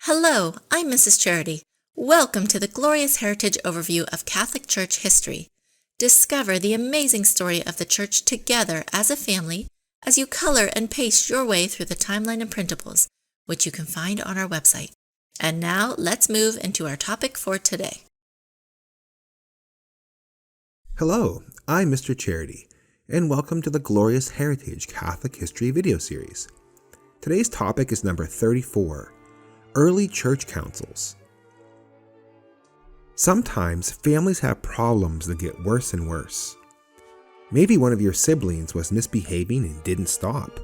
Hello, I'm Mrs. Charity. Welcome to the Glorious Heritage Overview of Catholic Church History. Discover the amazing story of the Church together as a family as you color and paste your way through the timeline and printables, which you can find on our website. And now let's move into our topic for today. Hello, I'm Mr. Charity, and welcome to the Glorious Heritage Catholic History video series. Today's topic is number 34. Early church councils. Sometimes families have problems that get worse and worse. Maybe one of your siblings was misbehaving and didn't stop.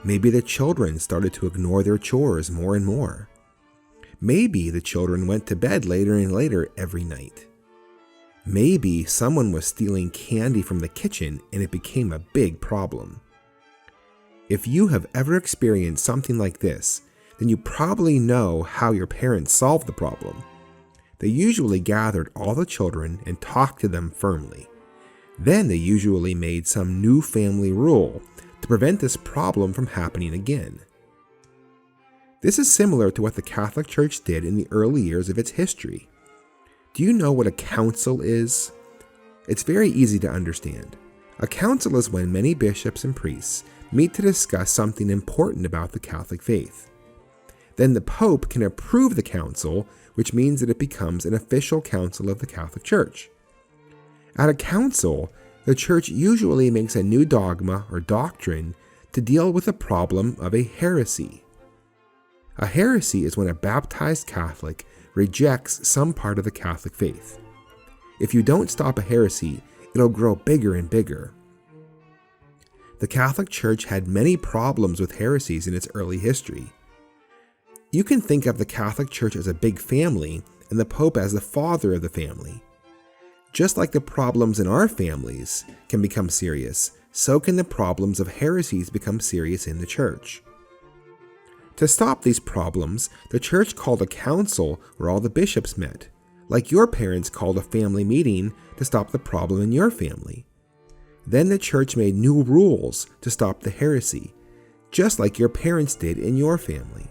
Maybe the children started to ignore their chores more and more. Maybe the children went to bed later and later every night. Maybe someone was stealing candy from the kitchen and it became a big problem. If you have ever experienced something like this, then you probably know how your parents solved the problem. They usually gathered all the children and talked to them firmly. Then they usually made some new family rule to prevent this problem from happening again. This is similar to what the Catholic Church did in the early years of its history. Do you know what a council is? It's very easy to understand. A council is when many bishops and priests meet to discuss something important about the Catholic faith. Then the Pope can approve the council, which means that it becomes an official council of the Catholic Church. At a council, the Church usually makes a new dogma or doctrine to deal with the problem of a heresy. A heresy is when a baptized Catholic rejects some part of the Catholic faith. If you don't stop a heresy, it'll grow bigger and bigger. The Catholic Church had many problems with heresies in its early history. You can think of the Catholic Church as a big family and the Pope as the father of the family. Just like the problems in our families can become serious, so can the problems of heresies become serious in the Church. To stop these problems, the Church called a council where all the bishops met, like your parents called a family meeting to stop the problem in your family. Then the Church made new rules to stop the heresy, just like your parents did in your family.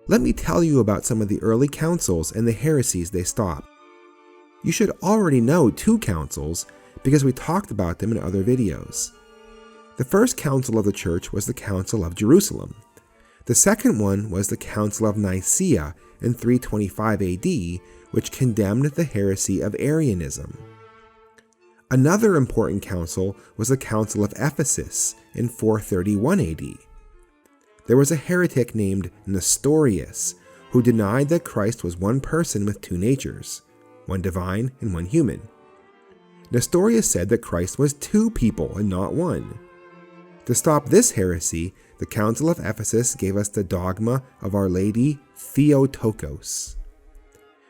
Let me tell you about some of the early councils and the heresies they stopped. You should already know two councils because we talked about them in other videos. The first council of the Church was the Council of Jerusalem. The second one was the Council of Nicaea in 325 AD, which condemned the heresy of Arianism. Another important council was the Council of Ephesus in 431 AD. There was a heretic named Nestorius who denied that Christ was one person with two natures, one divine and one human. Nestorius said that Christ was two people and not one. To stop this heresy, the Council of Ephesus gave us the dogma of Our Lady Theotokos.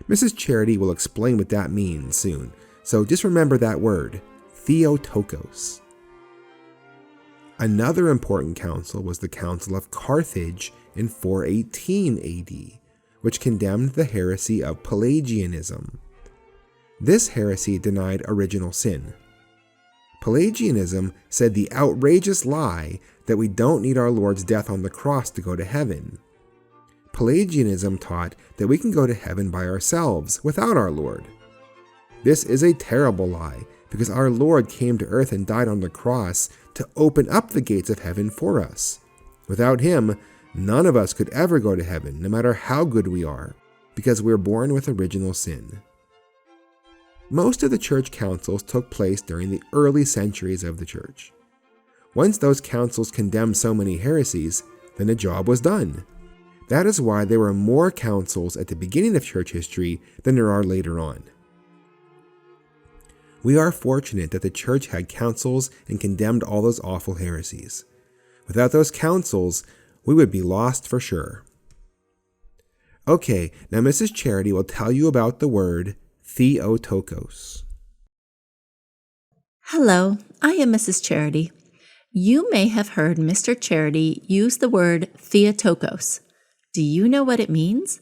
Mrs. Charity will explain what that means soon, so just remember that word, Theotokos. Another important council was the Council of Carthage in 418 AD, which condemned the heresy of Pelagianism. This heresy denied original sin. Pelagianism said the outrageous lie that we don't need our Lord's death on the cross to go to heaven. Pelagianism taught that we can go to heaven by ourselves without our Lord. This is a terrible lie because our Lord came to earth and died on the cross to open up the gates of heaven for us. Without him, none of us could ever go to heaven, no matter how good we are, because we're born with original sin. Most of the church councils took place during the early centuries of the church. Once those councils condemned so many heresies, then the job was done. That is why there were more councils at the beginning of church history than there are later on. We are fortunate that the church had councils and condemned all those awful heresies. Without those councils, we would be lost for sure. Okay, now Mrs. Charity will tell you about the word Theotokos. Hello, I am Mrs. Charity. You may have heard Mr. Charity use the word Theotokos. Do you know what it means?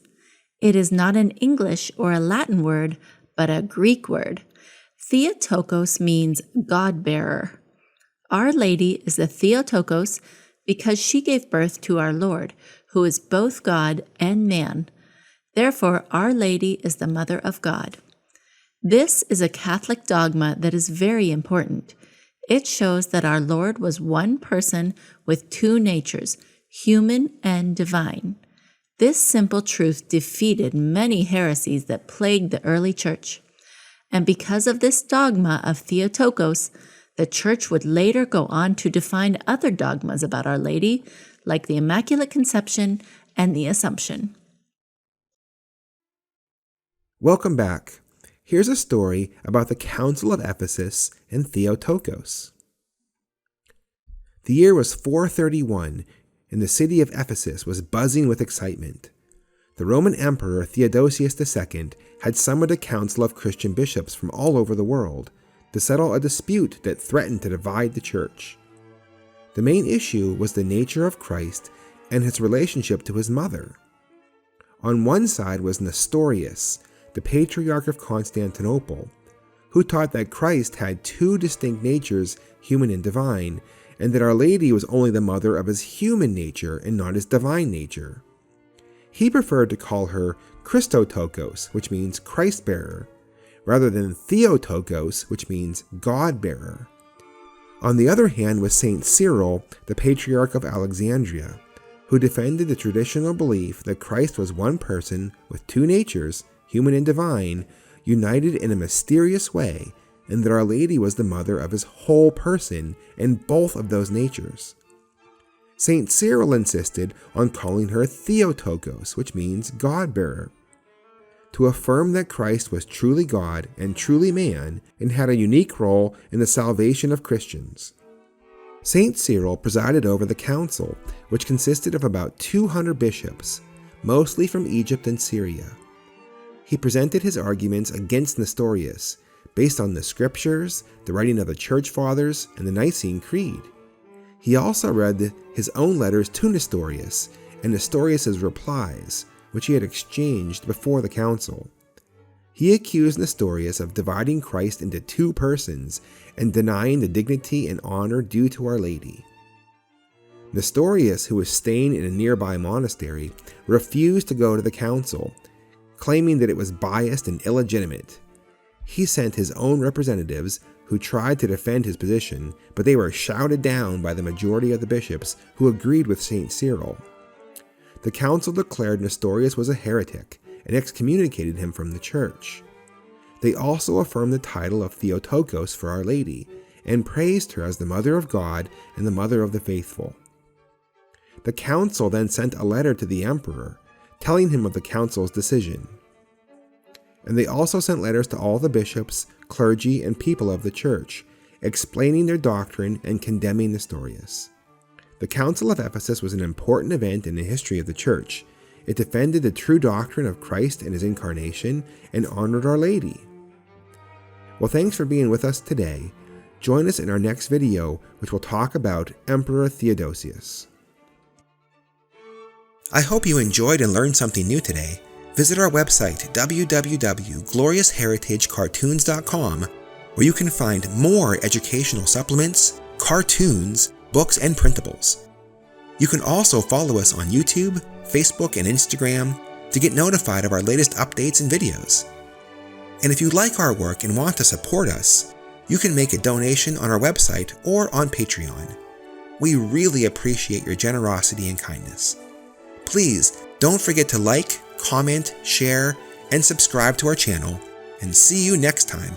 It is not an English or a Latin word, but a Greek word. Theotokos means God-bearer. Our Lady is the Theotokos because she gave birth to our Lord, who is both God and man. Therefore, Our Lady is the Mother of God. This is a Catholic dogma that is very important. It shows that our Lord was one person with two natures, human and divine. This simple truth defeated many heresies that plagued the early church. And because of this dogma of Theotokos, the church would later go on to define other dogmas about Our Lady, like the Immaculate Conception and the Assumption. Welcome back. Here's a story about the Council of Ephesus and Theotokos. The year was 431, and the city of Ephesus was buzzing with excitement. The Roman Emperor Theodosius II had summoned a council of Christian bishops from all over the world to settle a dispute that threatened to divide the church. The main issue was the nature of Christ and his relationship to his mother. On one side was Nestorius, the Patriarch of Constantinople, who taught that Christ had two distinct natures, human and divine, and that Our Lady was only the mother of his human nature and not his divine nature. He preferred to call her Christotokos, which means Christ-bearer, rather than Theotokos, which means God-bearer. On the other hand was Saint Cyril, the Patriarch of Alexandria, who defended the traditional belief that Christ was one person with two natures, human and divine, united in a mysterious way, and that Our Lady was the mother of his whole person in both of those natures. Saint Cyril insisted on calling her Theotokos, which means God-bearer, to affirm that Christ was truly God and truly man and had a unique role in the salvation of Christians. Saint Cyril presided over the council, which consisted of about 200 bishops, mostly from Egypt and Syria. He presented his arguments against Nestorius, based on the scriptures, the writing of the church fathers, and the Nicene Creed. He also read his own letters to Nestorius and Nestorius' replies, which he had exchanged before the council. He accused Nestorius of dividing Christ into two persons and denying the dignity and honor due to Our Lady. Nestorius, who was staying in a nearby monastery, refused to go to the council, claiming that it was biased and illegitimate. He sent his own representatives, who tried to defend his position, but they were shouted down by the majority of the bishops who agreed with Saint Cyril. The council declared Nestorius was a heretic and excommunicated him from the church. They also affirmed the title of Theotokos for Our Lady and praised her as the Mother of God and the Mother of the Faithful. The council then sent a letter to the emperor, telling him of the council's decision. And they also sent letters to all the bishops, clergy, and people of the church, explaining their doctrine and condemning Nestorius. The Council of Ephesus was an important event in the history of the church. It defended the true doctrine of Christ and his incarnation and honored Our Lady. Well, thanks for being with us today. Join us in our next video, which will talk about Emperor Theodosius. I hope you enjoyed and learned something new today. Visit our website, www.gloriousheritagecartoons.com, where you can find more educational supplements, cartoons, books, and printables. You can also follow us on YouTube, Facebook, and Instagram to get notified of our latest updates and videos. And if you like our work and want to support us, you can make a donation on our website or on Patreon. We really appreciate your generosity and kindness. Please don't forget to like, comment, share, and subscribe to our channel, and see you next time.